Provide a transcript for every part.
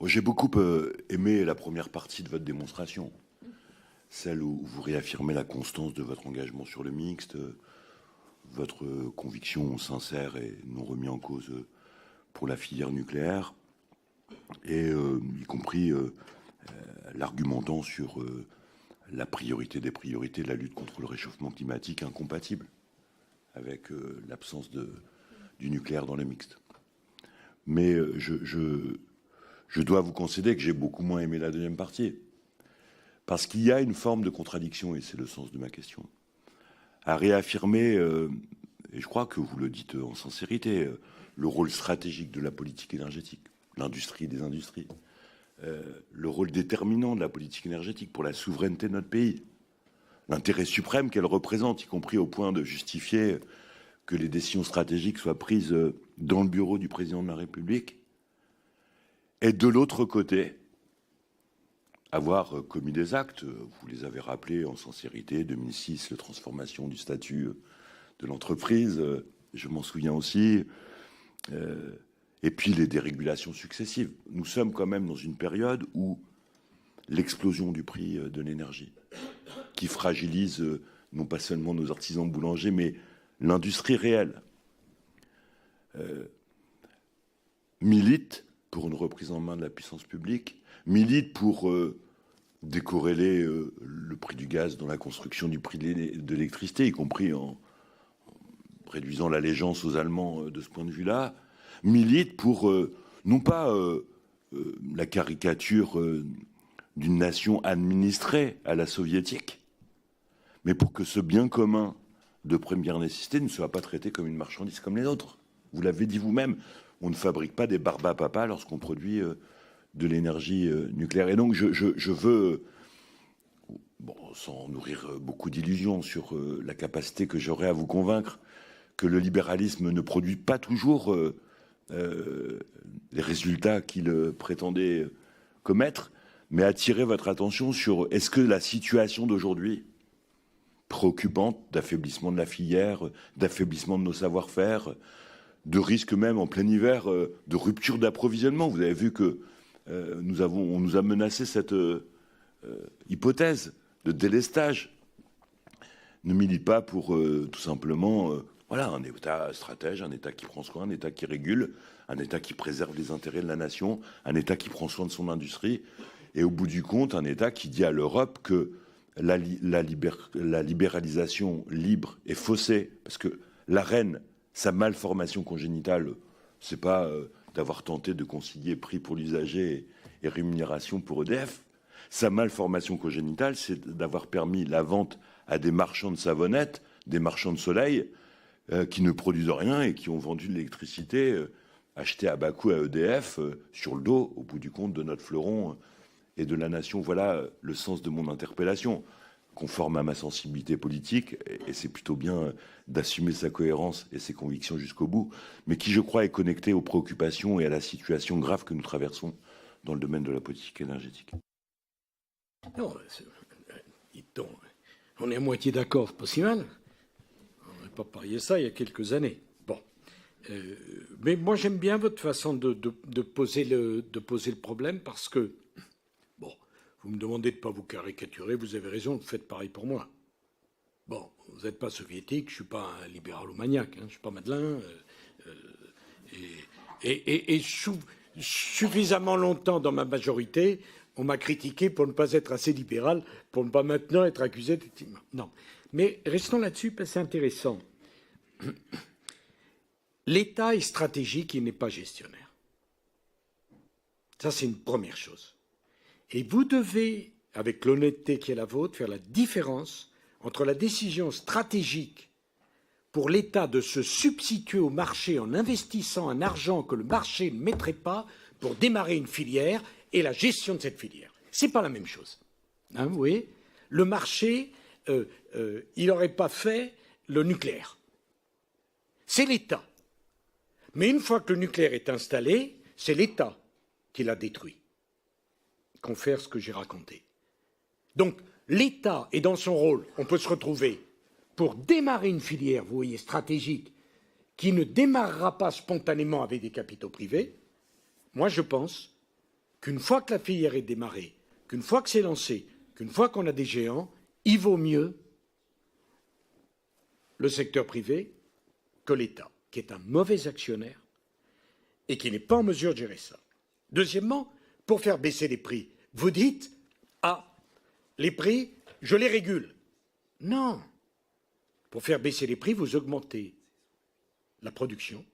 J'ai beaucoup aimé la première partie de votre démonstration, celle où vous réaffirmez la constance de votre engagement sur le mixte, votre conviction sincère et non remise en cause pour la filière nucléaire, et y compris l'argumentant sur la priorité des priorités de la lutte contre le réchauffement climatique incompatible avec l'absence du nucléaire dans le mixte. Mais je dois vous concéder que j'ai beaucoup moins aimé la deuxième partie. Parce qu'il y a une forme de contradiction, et c'est le sens de ma question, à réaffirmer, et je crois que vous le dites en sincérité, le rôle stratégique de la politique énergétique, l'industrie des industries, le rôle déterminant de la politique énergétique pour la souveraineté de notre pays, l'intérêt suprême qu'elle représente, y compris au point de justifier que les décisions stratégiques soient prises dans le bureau du président de la République, et de l'autre côté, avoir commis des actes, vous les avez rappelés en sincérité, 2006, la transformation du statut de l'entreprise, je m'en souviens aussi, et puis les dérégulations successives. Nous sommes quand même dans une période où l'explosion du prix de l'énergie, qui fragilise non pas seulement nos artisans boulangers, mais l'industrie réelle, milite pour une reprise en main de la puissance publique, milite pour décorréler le prix du gaz dans la construction du prix de l'électricité, y compris en réduisant l'allégeance aux Allemands de ce point de vue-là, milite pour non pas la caricature d'une nation administrée à la soviétique, mais pour que ce bien commun de première nécessité ne soit pas traité comme une marchandise comme les autres. Vous l'avez dit vous-même, on ne fabrique pas des barbapapas lorsqu'on produit de l'énergie nucléaire. Et donc je veux, bon, sans nourrir beaucoup d'illusions sur la capacité que j'aurai à vous convaincre que le libéralisme ne produit pas toujours les résultats qu'il prétendait commettre, mais attirer votre attention sur est-ce que la situation d'aujourd'hui, préoccupante, d'affaiblissement de la filière, d'affaiblissement de nos savoir-faire, de risque même en plein hiver de rupture d'approvisionnement. Vous avez vu que on nous a menacé cette hypothèse de délestage. Ne milite pas pour tout simplement voilà, un État stratège, un État qui prend soin, un État qui régule, un État qui préserve les intérêts de la nation, un État qui prend soin de son industrie, et au bout du compte, un État qui dit à l'Europe que la libéralisation libre est faussée, parce que la reine, sa malformation congénitale, c'est pas d'avoir tenté de concilier prix pour l'usager et rémunération pour EDF. Sa malformation congénitale, c'est d'avoir permis la vente à des marchands de savonnettes, des marchands de soleil, qui ne produisent rien et qui ont vendu de l'électricité achetée à bas coût à EDF sur le dos, au bout du compte, de notre fleuron et de la nation. Voilà le sens de mon interpellation, conforme à ma sensibilité politique, et c'est plutôt bien d'assumer sa cohérence et ses convictions jusqu'au bout, mais qui, je crois, est connecté aux préoccupations et à la situation grave que nous traversons dans le domaine de la politique énergétique. Non, on est à moitié d'accord, c'est pas si mal. On n'a pas parié ça il y a quelques années. Bon. Mais moi, j'aime bien votre façon de poser le problème parce que, bon, vous me demandez de ne pas vous caricaturer, vous avez raison, vous faites pareil pour moi. Bon, vous n'êtes pas soviétique, je ne suis pas un libéralo-maniaque, je ne suis pas Madelin. Et suffisamment longtemps dans ma majorité, on m'a critiqué pour ne pas être assez libéral, pour ne pas maintenant être accusé de... Non. Mais restons là-dessus parce que c'est intéressant. L'État est stratégique, il n'est pas gestionnaire. Ça, c'est une première chose. Et vous devez, avec l'honnêteté qui est la vôtre, faire la différence entre la décision stratégique pour l'État de se substituer au marché en investissant un argent que le marché ne mettrait pas pour démarrer une filière et la gestion de cette filière. Ce n'est pas la même chose. Vous voyez, le marché, il n'aurait pas fait le nucléaire. C'est l'État. Mais une fois que le nucléaire est installé, c'est l'État qui l'a détruit. Confère ce que j'ai raconté. Donc, l'État est dans son rôle. On peut se retrouver pour démarrer une filière, vous voyez, stratégique, qui ne démarrera pas spontanément avec des capitaux privés. Moi, je pense qu'une fois que la filière est démarrée, qu'une fois que c'est lancé, qu'une fois qu'on a des géants, il vaut mieux le secteur privé que l'État, qui est un mauvais actionnaire et qui n'est pas en mesure de gérer ça. Deuxièmement, pour faire baisser les prix, vous dites « Ah, les prix, je les régule ». Non. Pour faire baisser les prix, vous augmentez la production.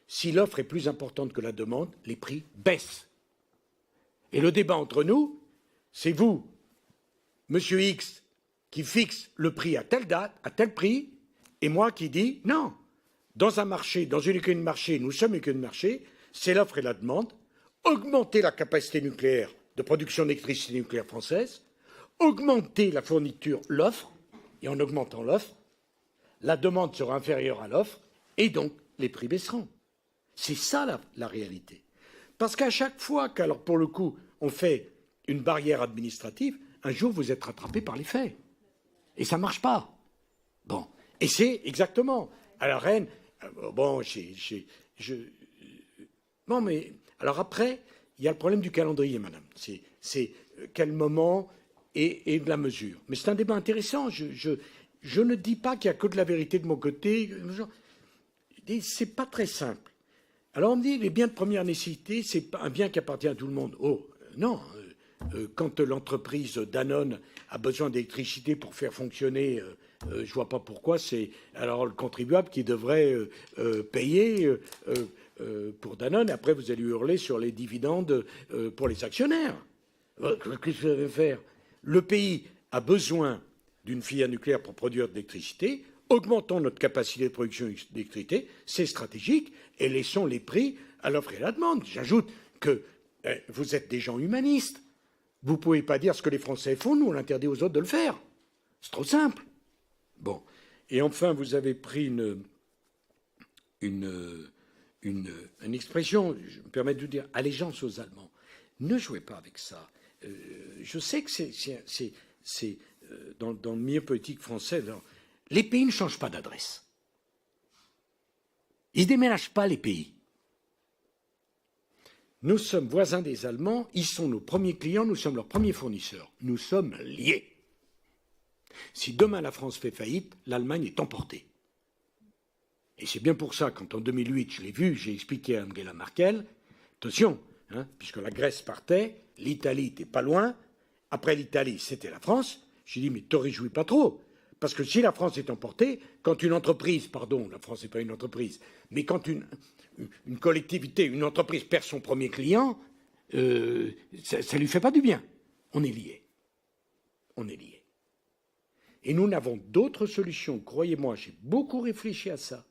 Si l'offre est plus importante que la demande, les prix baissent. Et le débat entre nous, c'est vous, Monsieur X, qui fixe le prix à telle date, à tel prix, et moi qui dis non. Dans un marché, dans une économie de marché, nous sommes une économie de marché, c'est l'offre et la demande. Augmenter la capacité nucléaire de production d'électricité nucléaire française, augmenter la fourniture, l'offre, et en augmentant l'offre, la demande sera inférieure à l'offre, et donc les prix baisseront. C'est ça la réalité. Parce qu'à chaque fois qu'alors pour le coup, on fait une barrière administrative, un jour vous êtes rattrapé par les faits. Et ça ne marche pas. Bon. Et c'est exactement. À la reine, bon, non, mais alors après, il y a le problème du calendrier, madame. C'est quel moment et de la mesure. Mais c'est un débat intéressant. Je ne dis pas qu'il n'y a que de la vérité de mon côté. C'est pas très simple. Alors on me dit les biens de première nécessité, c'est pas un bien qui appartient à tout le monde. Oh non. Quand l'entreprise Danone a besoin d'électricité pour faire fonctionner, je ne vois pas pourquoi c'est alors le contribuable qui devrait payer pour Danone. Et après, vous allez hurler sur les dividendes pour les actionnaires. Qu'est-ce que vous allez faire? Le pays a besoin d'une filière nucléaire pour produire de l'électricité. Augmentons notre capacité de production d'électricité, c'est stratégique, et laissons les prix à l'offre et à la demande. J'ajoute que vous êtes des gens humanistes. Vous ne pouvez pas dire ce que les Français font, nous on interdit aux autres de le faire. C'est trop simple. Bon. Et enfin, vous avez pris une expression, je me permets de vous dire, allégeance aux Allemands. Ne jouez pas avec ça. Je sais que c'est dans le milieu politique français, les pays ne changent pas d'adresse. Ils ne déménagent pas les pays. Nous sommes voisins des Allemands, ils sont nos premiers clients, nous sommes leurs premiers fournisseurs. Nous sommes liés. Si demain la France fait faillite, l'Allemagne est emportée. Et c'est bien pour ça, quand en 2008, je l'ai vu, j'ai expliqué à Angela Merkel, attention, puisque la Grèce partait, l'Italie n'était pas loin, après l'Italie, c'était la France, j'ai dit, mais te réjouis pas trop, parce que si la France est emportée, quand une entreprise, pardon, la France n'est pas une entreprise, mais quand une collectivité, une entreprise perd son premier client, ça ne lui fait pas du bien. On est liés. On est liés. Et nous n'avons d'autre solution. Croyez-moi, j'ai beaucoup réfléchi à ça.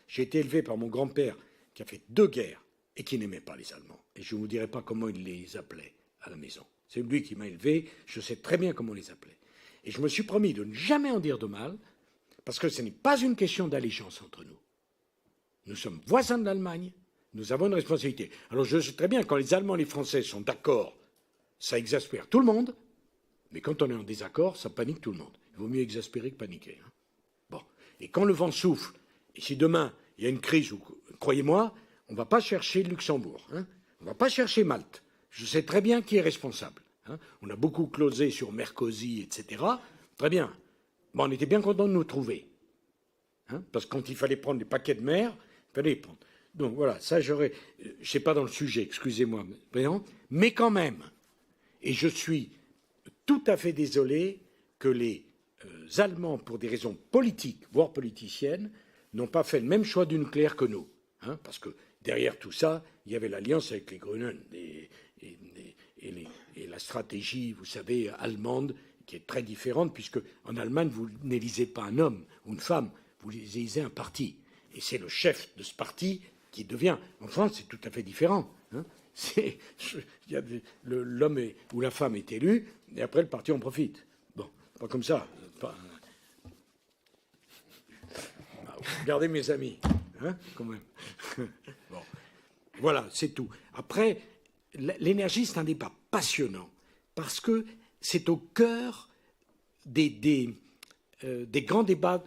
J'ai été élevé par mon grand-père qui a fait 2 guerres et qui n'aimait pas les Allemands. Et je ne vous dirai pas comment il les appelait à la maison. C'est lui qui m'a élevé, je sais très bien comment on les appelait. Et je me suis promis de ne jamais en dire de mal, parce que ce n'est pas une question d'allégeance entre nous. Nous sommes voisins de l'Allemagne, nous avons une responsabilité. Alors je sais très bien, quand les Allemands et les Français sont d'accord, ça exaspère tout le monde, mais quand on est en désaccord, ça panique tout le monde. Il vaut mieux exaspérer que paniquer. Bon. Et quand le vent souffle, et si demain il y a une crise, croyez-moi, on ne va pas chercher Luxembourg, on ne va pas chercher Malte. Je sais très bien qui est responsable. On a beaucoup closé sur Merkozy, etc. Très bien. Bon, on était bien content de nous trouver. Parce que quand il fallait prendre des paquets de mer, il fallait les prendre. Donc voilà, ça j'aurais... Je ne sais pas dans le sujet, excusez-moi, mais quand même. Et je suis tout à fait désolé que les Allemands, pour des raisons politiques, voire politiciennes, n'ont pas fait le même choix du nucléaire que nous. Parce que derrière tout ça, il y avait l'alliance avec les Grünen et la stratégie, vous savez, allemande, qui est très différente, puisque en Allemagne, vous n'élisez pas un homme ou une femme, vous élisez un parti. Et c'est le chef de ce parti qui devient. En France, c'est tout à fait différent. L'homme ou la femme est élu, et après, le parti en profite. Bon, pas comme ça. Regardez mes amis, quand même. Bon. Voilà, c'est tout. Après, l'énergie, c'est un débat passionnant, parce que c'est au cœur des grands débats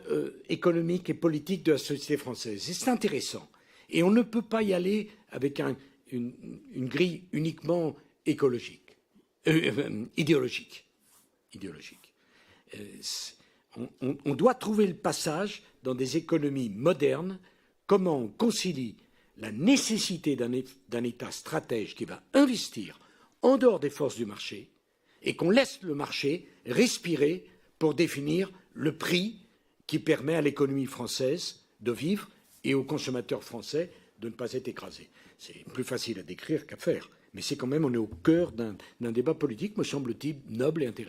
économiques et politiques de la société française. Et c'est intéressant. Et on ne peut pas y aller avec une grille uniquement écologique, idéologique. On doit trouver le passage dans des économies modernes, comment on concilie la nécessité d'un État stratège qui va investir en dehors des forces du marché et qu'on laisse le marché respirer pour définir le prix qui permet à l'économie française de vivre et aux consommateurs français de ne pas être écrasés. C'est plus facile à décrire qu'à faire, mais c'est quand même, on est au cœur d'un débat politique, me semble-t-il, noble et intéressant.